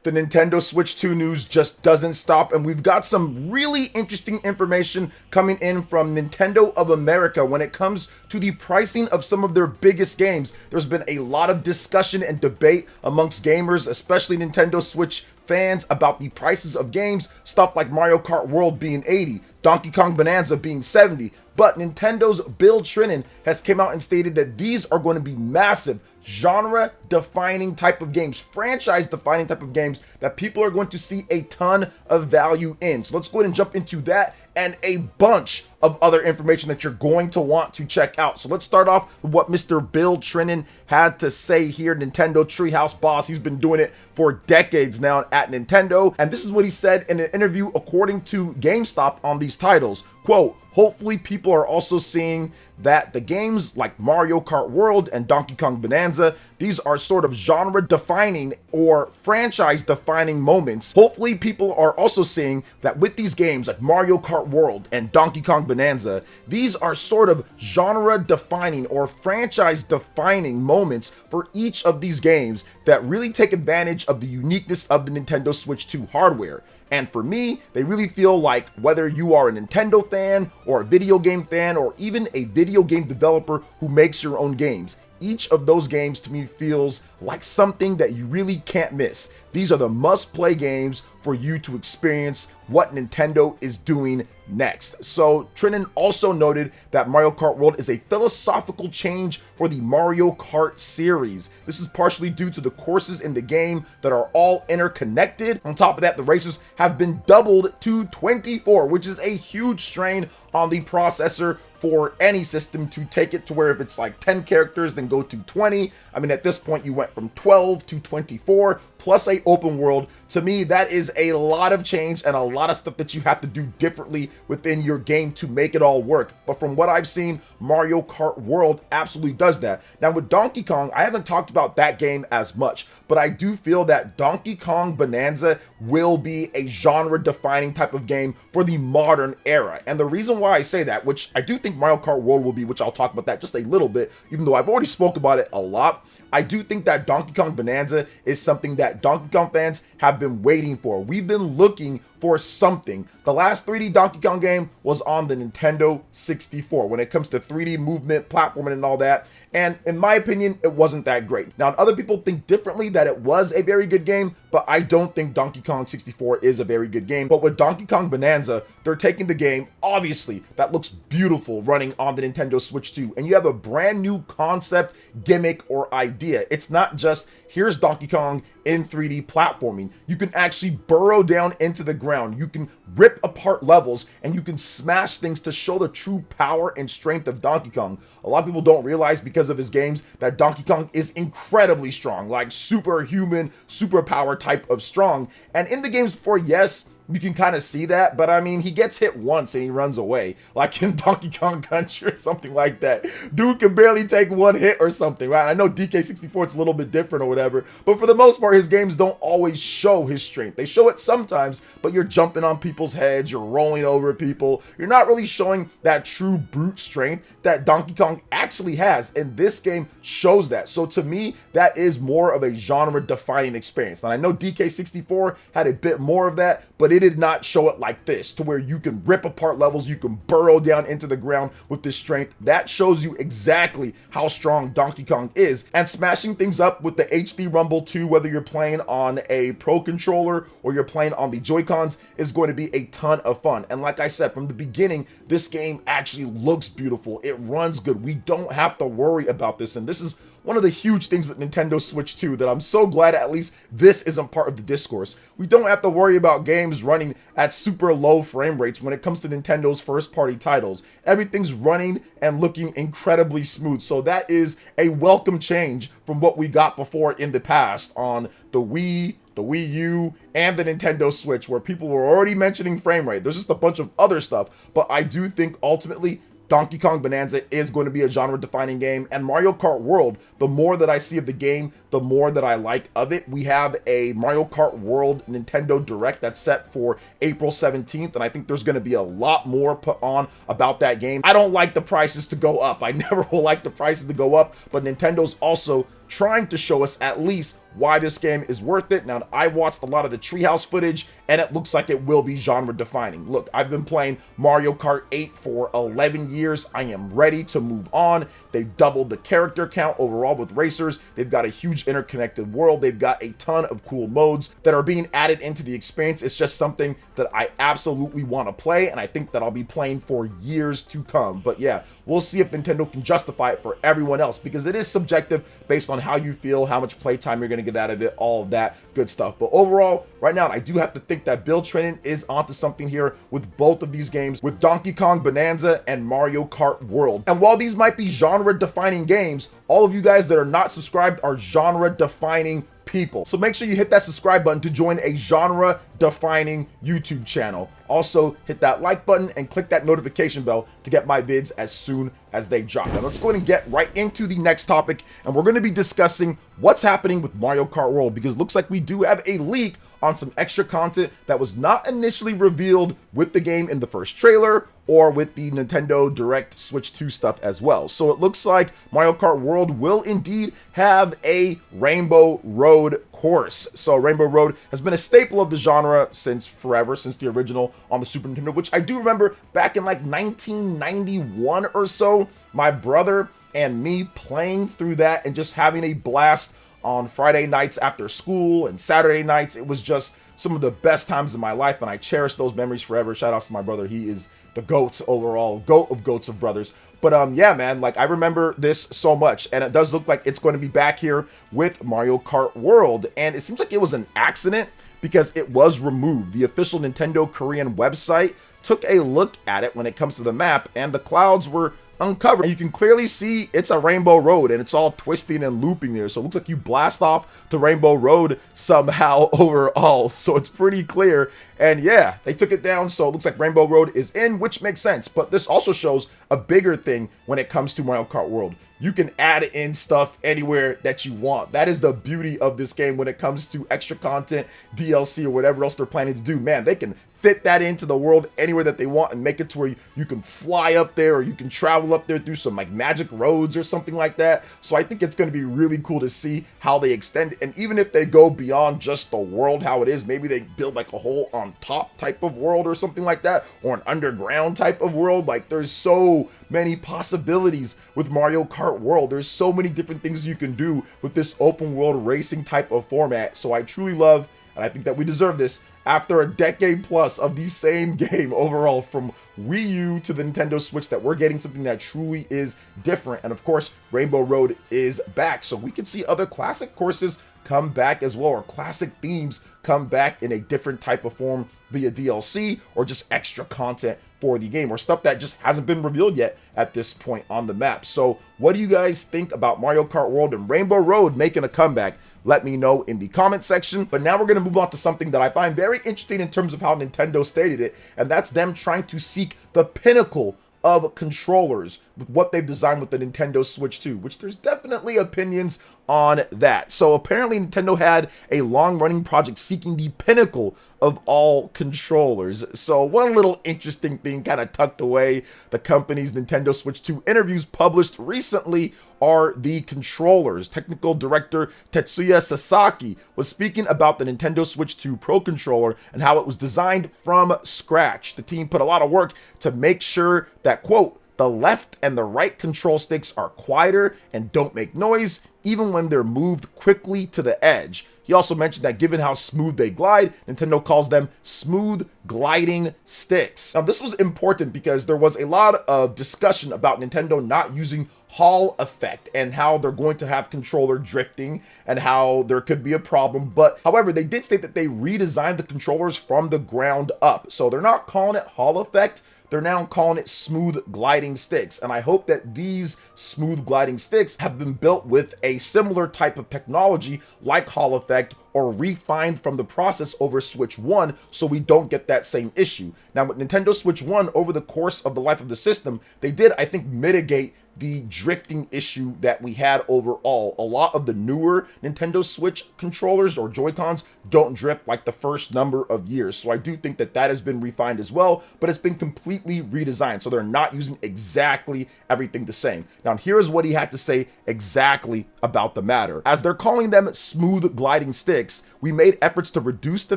The Nintendo Switch 2 news just doesn't stop, and we've got some really interesting information coming in from Nintendo of America when it comes to the pricing of some of their biggest games. There's been a lot of discussion and debate amongst gamers, especially Nintendo Switch fans, about the prices of games, stuff like Mario Kart World being 80, Donkey Kong Bonanza being 70, but Nintendo's Bill Trinen has come out and stated that these are going to be massive, genre-defining type of games, franchise-defining type of games that people are going to see a ton of value in. So let's go ahead and jump into that and a bunch of other information that you're going to want to check out. So let's start off with what Mr. Bill Trinen had to say here, Nintendo Treehouse boss. He's been doing it for decades now at Nintendo, and this is what he said in an interview according to GameStop on these titles. Quote, "Hopefully people are also seeing that the games like Mario Kart World and Donkey Kong Bonanza, these are sort of genre defining or franchise defining moments. Hopefully people are also seeing that with these games like Mario Kart World and Donkey Kong Bonanza, these are sort of genre defining or franchise defining moments for each of these games that really take advantage of the uniqueness of the Nintendo Switch 2 hardware. And for me, they really feel like whether you are a Nintendo fan or a video game fan or even a video game developer who makes your own games, each of those games to me feels like something that you really can't miss. These are the must-play games for you to experience what Nintendo is doing next." So Trinen also noted that Mario Kart World is a philosophical change for the Mario Kart series. This is partially due to the courses in the game that are all interconnected. On top of that, the races have been doubled to 24, which is a huge strain on the processor for any system to take it to where if it's like 10 characters, then go to 20. I mean, at this point, you went from 12 to 24 plus a open world. To me, that is a lot of change and a lot of stuff that you have to do differently within your game to make it all work. But from what I've seen, Mario Kart World absolutely does that. Now with Donkey Kong, I haven't talked about that game as much, but I do feel that Donkey Kong Bonanza will be a genre defining type of game for the modern era. And the reason why I say that, which I do think Mario Kart World will be, which I'll talk about that just a little bit, even though I've already spoke about it a lot, I do think that Donkey Kong Bonanza is something that Donkey Kong fans have been waiting for. We've been looking for something. The last 3D Donkey Kong game was on the Nintendo 64 when it comes to 3D movement, platforming, and all that. And in my opinion, it wasn't that great. Now, other people think differently, that it was a very good game, but I don't think Donkey Kong 64 is a very good game. But with Donkey Kong Bonanza, they're taking the game, obviously, that looks beautiful running on the Nintendo Switch 2. And you have a brand new concept, gimmick, or idea. It's not just, here's Donkey Kong in 3D platforming. You can actually burrow down into the ground. You can rip apart levels and you can smash things to show the true power and strength of Donkey Kong. A lot of people don't realize because of his games that Donkey Kong is incredibly strong, like superhuman, superpower type of strong. And in the games before, yes, you can kind of see that, but I mean, he gets hit once and he runs away, like in Donkey Kong Country or something like that. Dude can barely take one hit or something, right? I know DK64 it's a little bit different or whatever, but for the most part, his games don't always show his strength. They show it sometimes, but you're jumping on people's heads, you're rolling over people. You're not really showing that true brute strength that Donkey Kong actually has, and this game shows that. So to me, that is more of a genre-defining experience. And I know DK64 had a bit more of that, but it did not show it like this, to where you can rip apart levels, you can burrow down into the ground with this strength. That shows you exactly how strong Donkey Kong is. And smashing things up with the HD Rumble 2, whether you're playing on a Pro Controller or you're playing on the Joy-Cons, is going to be a ton of fun. And like I said, from the beginning, this game actually looks beautiful. It runs good. We don't have to worry about this. And this is one of the huge things with Nintendo Switch 2 that I'm so glad at least this isn't part of the discourse. We don't have to worry about games running at super low frame rates when it comes to Nintendo's first party titles. Everything's running and looking incredibly smooth. So that is a welcome change from what we got before in the past on the Wii, the Wii U, and the Nintendo Switch, where people were already mentioning frame rate. There's just a bunch of other stuff, but I do think ultimately Donkey Kong Bonanza is going to be a genre-defining game, and Mario Kart World, the more that I see of the game, the more that I like of it. We have a Mario Kart World Nintendo Direct that's set for April 17th, and I think there's going to be a lot more put on about that game. I don't like the prices to go up. I never will like the prices to go up, but Nintendo's also trying to show us at least why this game is worth it. Now, I watched a lot of the treehouse footage, and it looks like it will be genre defining. Look, I've been playing Mario Kart 8 for 11 years. I am ready to move on. They've doubled the character count overall with racers. They've got a huge interconnected world. They've got a ton of cool modes that are being added into the experience. It's just something that I absolutely want to play, and I think that I'll be playing for years to come. But yeah, we'll see if Nintendo can justify it for everyone else, because it is subjective based on how you feel, how much playtime you're going to get out of it, all of that good stuff. But overall, right now, I do have to think that Build Training is onto something here with both of these games, with Donkey Kong Bonanza and Mario Kart World. And while these might be genre-defining games, all of you guys that are not subscribed are genre-defining people. So make sure you hit that subscribe button to join a genre-defining YouTube channel. Also, hit that like button and click that notification bell to get my vids as soon as they drop. Now let's go ahead and get right into the next topic, and we're going to be discussing what's happening with Mario Kart World, because it looks like we do have a leak on some extra content that was not initially revealed with the game in the first trailer or with the Nintendo Direct Switch 2 stuff as well. So it looks like Mario Kart World will indeed have a Rainbow Road course. So Rainbow Road has been a staple of the genre since forever, since the original on the Super Nintendo, which I do remember back in like 1991 or so, my brother and me playing through that and just having a blast on Friday nights after school and Saturday nights. It was just some of the best times in my life, and I cherish those memories forever. Shout outs to my brother. He is the GOAT overall, GOAT of GOATs of brothers. But yeah, man, like I remember this so much, and it does look like it's going to be back here with Mario Kart World. And it seems like it was an accident because it was removed. The official Nintendo Korean website took a look at it when it comes to the map, and the clouds were uncovered, and you can clearly see it's a Rainbow Road, and it's all twisting and looping there. So it looks like you blast off the Rainbow Road somehow overall, so it's pretty clear. And yeah, they took it down, so it looks like Rainbow Road is in, which makes sense. But this also shows a bigger thing when it comes to Mario Kart World. You can add in stuff anywhere that you want. That is the beauty of this game when it comes to extra content, DLC, or whatever else they're planning to do. Man, they can fit that into the world anywhere that they want and make it to where you can fly up there, or you can travel up there through some like magic roads or something like that. So I think it's going to be really cool to see how they extend it. And even if they go beyond just the world how it is, maybe they build like a whole on top type of world or something like that, or an underground type of world. Like there's so many possibilities with Mario Kart World. There's so many different things you can do with this open world racing type of format. So I truly love, and I think that we deserve this, after a decade plus of the same game overall, from Wii U to the Nintendo Switch, that we're getting something that truly is different. And of course, Rainbow Road is back, so we could see other classic courses come back as well, or classic themes come back in a different type of form via DLC or just extra content for the game, or stuff that just hasn't been revealed yet at this point on the map. So what do you guys think about Mario Kart World and Rainbow Road making a comeback? Let me know in the comment section. But now we're going to move on to something that I find very interesting in terms of how Nintendo stated it, and that's them trying to seek the pinnacle of controllers with what they've designed with the Nintendo Switch 2, which there's definitely opinions on that. So apparently Nintendo had a long-running project seeking the pinnacle of all controllers. So one little interesting thing kind of tucked away the company's Nintendo Switch 2 interviews published recently are the controllers. Technical director Tetsuya Sasaki was speaking about the Nintendo Switch 2 Pro controller and how it was designed from scratch. The team put a lot of work to make sure that, quote, the left and the right control sticks are quieter and don't make noise, even when they're moved quickly to the edge. He also mentioned that given how smooth they glide, Nintendo calls them smooth gliding sticks. Now, this was important because there was a lot of discussion about Nintendo not using Hall effect and how they're going to have controller drifting and how there could be a problem. But however, they did state that they redesigned the controllers from the ground up. So they're not calling it Hall effect. They're now calling it smooth gliding sticks. And I hope that these smooth gliding sticks have been built with a similar type of technology like Hall effect, or refined from the process over Switch 1, so we don't get that same issue. Now with Nintendo Switch 1, over the course of the life of the system, they did, I think, mitigate the drifting issue that we had overall. A lot of the newer Nintendo Switch controllers or Joy-Cons don't drift like the first number of years. So I do think that that has been refined as well, but it's been completely redesigned. So they're not using exactly everything the same. Now, here's what he had to say exactly about the matter. As they're calling them smooth gliding sticks, we made efforts to reduce the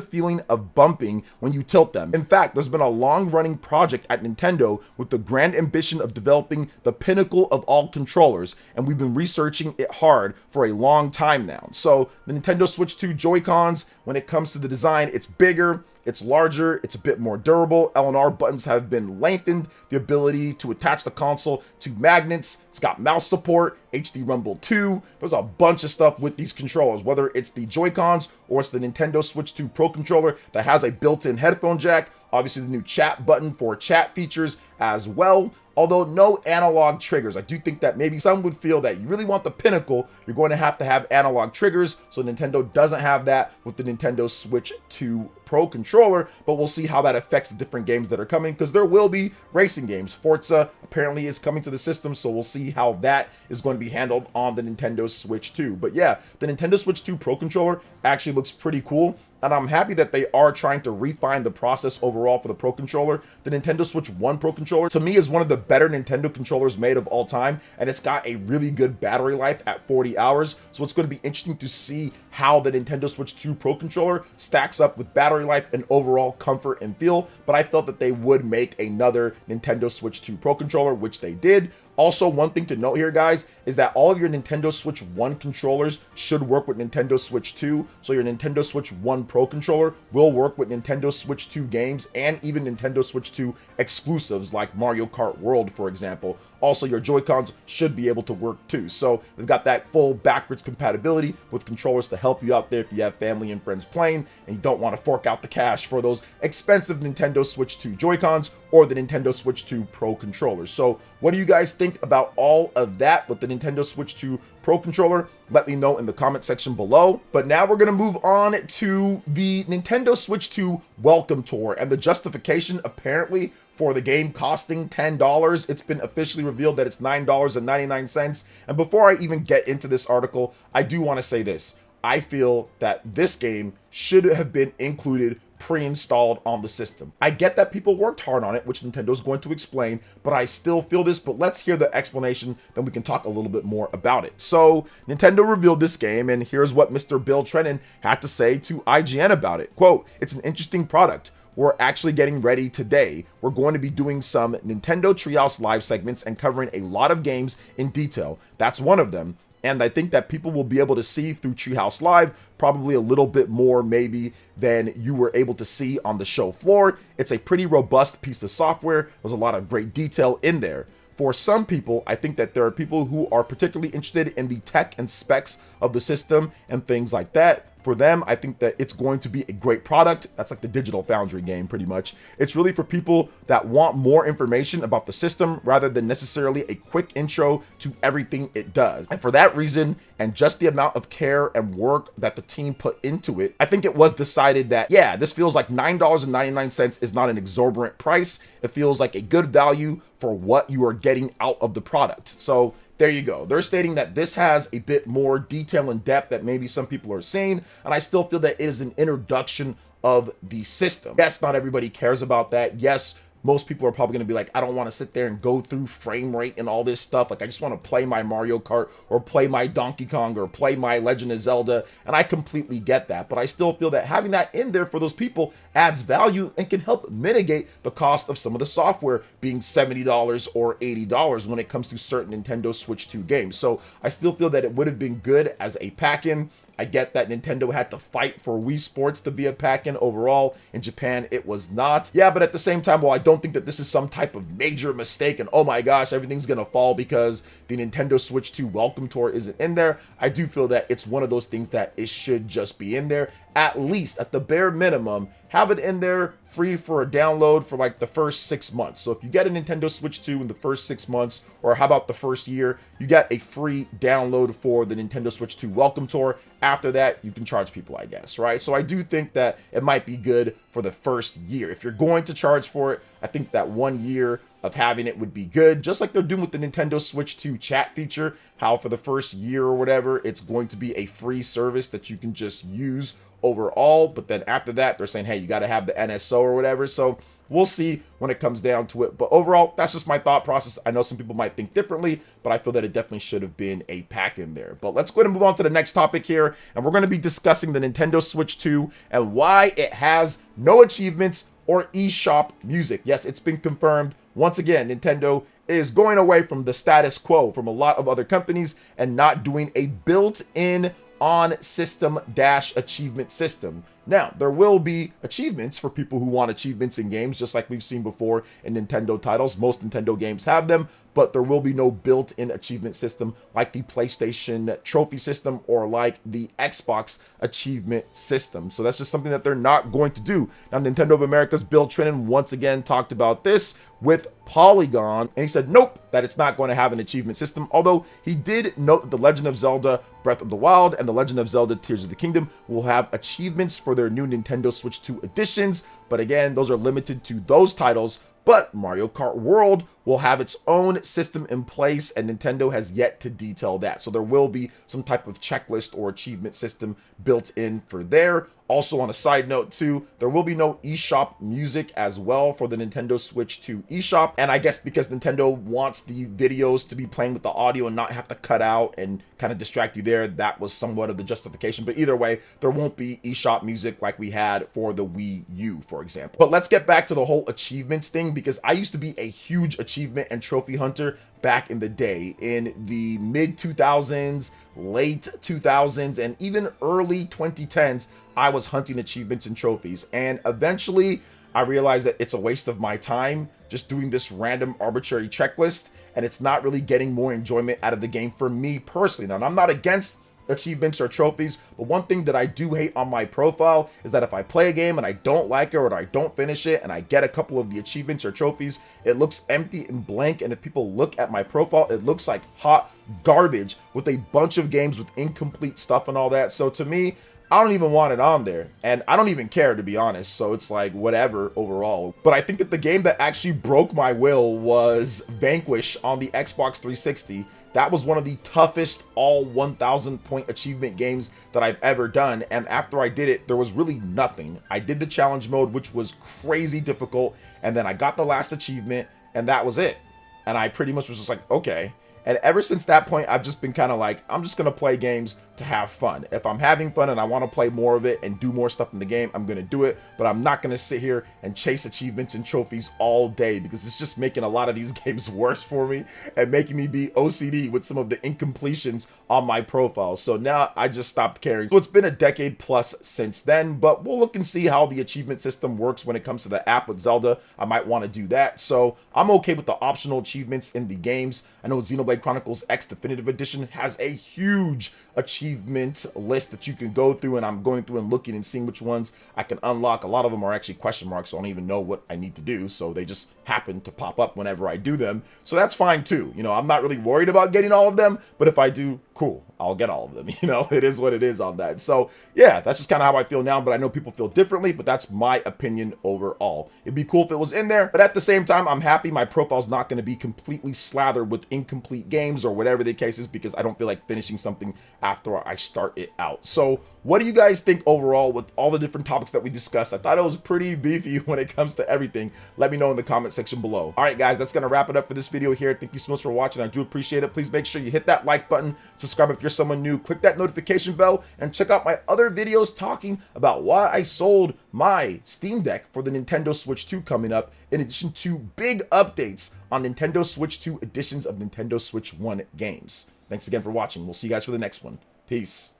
feeling of bumping when you tilt them. In fact, there's been a long-running project at Nintendo with the grand ambition of developing the pinnacle of all controllers, and we've been researching it hard for a long time now. So the Nintendo Switch 2 Joy-Cons, when it comes to the design, it's bigger, it's larger, it's a bit more durable. L and R buttons have been lengthened, the ability to attach the console to magnets, it's got mouse support, HD Rumble 2. There's a bunch of stuff with these controllers, whether it's the Joy-Cons or it's the Nintendo Switch 2 Pro controller that has a built-in headphone jack. Obviously, the new chat button for chat features as well. Although no analog triggers. I do think that maybe some would feel that you really want the pinnacle, you're going to have analog triggers. So Nintendo doesn't have that with the Nintendo Switch 2 Pro controller, but we'll see how that affects the different games that are coming, because there will be racing games. Forza apparently is coming to the system, so we'll see how that is going to be handled on the Nintendo Switch 2. But yeah, the Nintendo Switch 2 Pro controller actually looks pretty cool. And I'm happy that they are trying to refine the process overall for the Pro Controller. The Nintendo Switch 1 Pro Controller, to me, is one of the better Nintendo controllers made of all time. And it's got a really good battery life at 40 hours. So it's going to be interesting to see how the Nintendo Switch 2 Pro Controller stacks up with battery life and overall comfort and feel. But I felt that they would make another Nintendo Switch 2 Pro Controller, which they did. Also, one thing to note here, guys, is that all of your Nintendo Switch 1 controllers should work with Nintendo Switch 2. So your Nintendo Switch 1 Pro controller will work with Nintendo Switch 2 games and even Nintendo Switch 2 exclusives like Mario Kart World, for example. Also, your Joy-Cons should be able to work too. So they've got that full backwards compatibility with controllers to help you out there if you have family and friends playing and you don't want to fork out the cash for those expensive Nintendo Switch 2 Joy-Cons or the Nintendo Switch 2 Pro controllers. So what do you guys think about all of that with the Nintendo Switch 2 Pro controller? Let me know in the comment section below. But now we're going to move on to the Nintendo Switch 2 Welcome Tour and the justification apparently for the game costing $10. It's been officially revealed that it's $9.99. And before I even get into this article, I do want to say this. I feel that this game should have been included pre-installed on the system. I get that people worked hard on it, which Nintendo's going to explain, but I still feel this. But let's hear the explanation, then we can talk a little bit more about it. So Nintendo revealed this game, and here's what Mr. Bill Trennan had to say to IGN about it. Quote, "It's an interesting product. We're actually getting ready today. We're going to be doing some Nintendo Treehouse Live segments and covering a lot of games in detail. That's one of them. And I think that people will be able to see through Treehouse Live probably a little bit more maybe than you were able to see on the show floor. It's a pretty robust piece of software. There's a lot of great detail in there. For some people, I think that there are people who are particularly interested in the tech and specs of the system and things like that. For them, I think that it's going to be a great product. That's like the Digital Foundry game, pretty much. It's really for people that want more information about the system rather than necessarily a quick intro to everything it does. And for that reason, and just the amount of care and work that the team put into it, I think it was decided that, yeah, this feels like $9.99 is not an exorbitant price. It feels like a good value for what you are getting out of the product. So there you go. They're stating that this has a bit more detail and depth that maybe some people are seeing, and I still feel that it is an introduction of the system. Yes, not everybody cares about that. Yes, most people are probably going to be like, I don't want to sit there and go through frame rate and all this stuff. Like, I just want to play my Mario Kart or play my Donkey Kong or play my Legend of Zelda. And I completely get that. But I still feel that having that in there for those people adds value and can help mitigate the cost of some of the software being $70 or $80 when it comes to certain Nintendo Switch 2 games. So I still feel that it would have been good as a pack-in. I get that Nintendo had to fight for Wii Sports to be a pack-in overall. In Japan, it was not. Yeah, but at the same time, well, I don't think that this is some type of major mistake and oh my gosh, everything's gonna fall because the Nintendo Switch 2 Welcome Tour isn't in there. I do feel that it's one of those things that it should just be in there. At least, at the bare minimum, have it in there free for a download for like the first 6 months. So if you get a Nintendo Switch 2 in the first 6 months, or how about the first year, you get a free download for the Nintendo Switch 2 Welcome Tour. After that, you can charge people, I guess, right? So I do think that it might be good for the first year. If you're going to charge for it, I think that 1 year of having it would be good, just like they're doing with the Nintendo Switch 2 chat feature, how for the first year or whatever, it's going to be a free service that you can just use overall, but then after that, they're saying, hey, you got to have the NSO or whatever, so we'll see when it comes down to it. But overall, that's just my thought process. I know some people might think differently, but I feel that it definitely should have been a pack in there. But let's go ahead and move on to the next topic here, and we're going to be discussing the Nintendo Switch 2 and why it has no achievements or eShop music. Yes, it's been confirmed. Once again, Nintendo is going away from the status quo from a lot of other companies and not doing a built-in on-system dash achievement system. Now, there will be achievements for people who want achievements in games, just like we've seen before in Nintendo titles. Most Nintendo games have them, but there will be no built-in achievement system like the PlayStation trophy system or like the Xbox achievement system. So that's just something that they're not going to do. Now, Nintendo of America's Bill Trinen once again talked about this with Polygon, and he said, nope, that it's not going to have an achievement system, although he did note that The Legend of Zelda Breath of the Wild and The Legend of Zelda Tears of the Kingdom will have achievements for their new Nintendo Switch 2 editions, but again, those are limited to those titles. But Mario Kart World will have its own system in place, and Nintendo has yet to detail that. So there will be some type of checklist or achievement system built in for there. Also, on a side note too, there will be no eShop music as well for the Nintendo Switch 2 eShop. And I guess because Nintendo wants the videos to be playing with the audio and not have to cut out and kind of distract you there, that was somewhat of the justification. But either way, there won't be eShop music like we had for the Wii U, for example. But let's get back to the whole achievements thing, because I used to be a huge achievement and trophy hunter back in the day, in the mid 2000s, late 2000s, and even early 2010s. I was hunting achievements and trophies, and eventually I realized that it's a waste of my time just doing this random arbitrary checklist, and it's not really getting more enjoyment out of the game for me personally. Now, I'm not against achievements or trophies, but one thing that I do hate on my profile is that if I play a game and I don't like it or I don't finish it and I get a couple of the achievements or trophies, it looks empty and blank, and if people look at my profile, it looks like hot garbage with a bunch of games with incomplete stuff and all that. So to me, I don't even want it on there, and I don't even care, to be honest, so it's like whatever overall. But I think that the game that actually broke my will was Vanquish on the Xbox 360. That was one of the toughest all 1,000 point achievement games that I've ever done, and after I did it, there was really nothing. I did the challenge mode, which was crazy difficult, and then I got the last achievement, and that was it. And I pretty much was just like, okay. And ever since that point, I've just been kind of like, I'm just going to play games to have fun. If I'm having fun and I want to play more of it and do more stuff in the game, I'm going to do it. But I'm not going to sit here and chase achievements and trophies all day, because it's just making a lot of these games worse for me and making me be OCD with some of the incompletions on my profile. So now I just stopped caring. So it's been a decade plus since then, but we'll look and see how the achievement system works when it comes to the app with Zelda. I might want to do that. So I'm okay with the optional achievements in the games. I know Xenoblade Chronicles X Definitive Edition has a huge achievement list that you can go through, and I'm going through and looking and seeing which ones I can unlock. A lot of them are actually question marks, so I don't even know what I need to do, so they just happen to pop up whenever I do them. So that's fine too. You know, I'm not really worried about getting all of them, but if I do, cool, I'll get all of them. You know, it is what it is on that. So yeah, that's just kind of how I feel now, but I know people feel differently, but that's my opinion overall. It'd be cool if it was in there, but at the same time, I'm happy my profile's not going to be completely slathered with incomplete games or whatever the case is, because I don't feel like finishing something after I start it out. So what do you guys think overall with all the different topics that we discussed? I thought it was pretty beefy when it comes to everything. Let me know in the comment section below. All right, guys, that's going to wrap it up for this video here. Thank you so much for watching. I do appreciate it. Please make sure you hit that like button, subscribe if you're someone new, click that notification bell, and check out my other videos talking about why I sold my Steam Deck for the Nintendo Switch 2 coming up, in addition to big updates on Nintendo Switch 2 editions of Nintendo Switch 1 games. Thanks again for watching. We'll see you guys for the next one. Peace.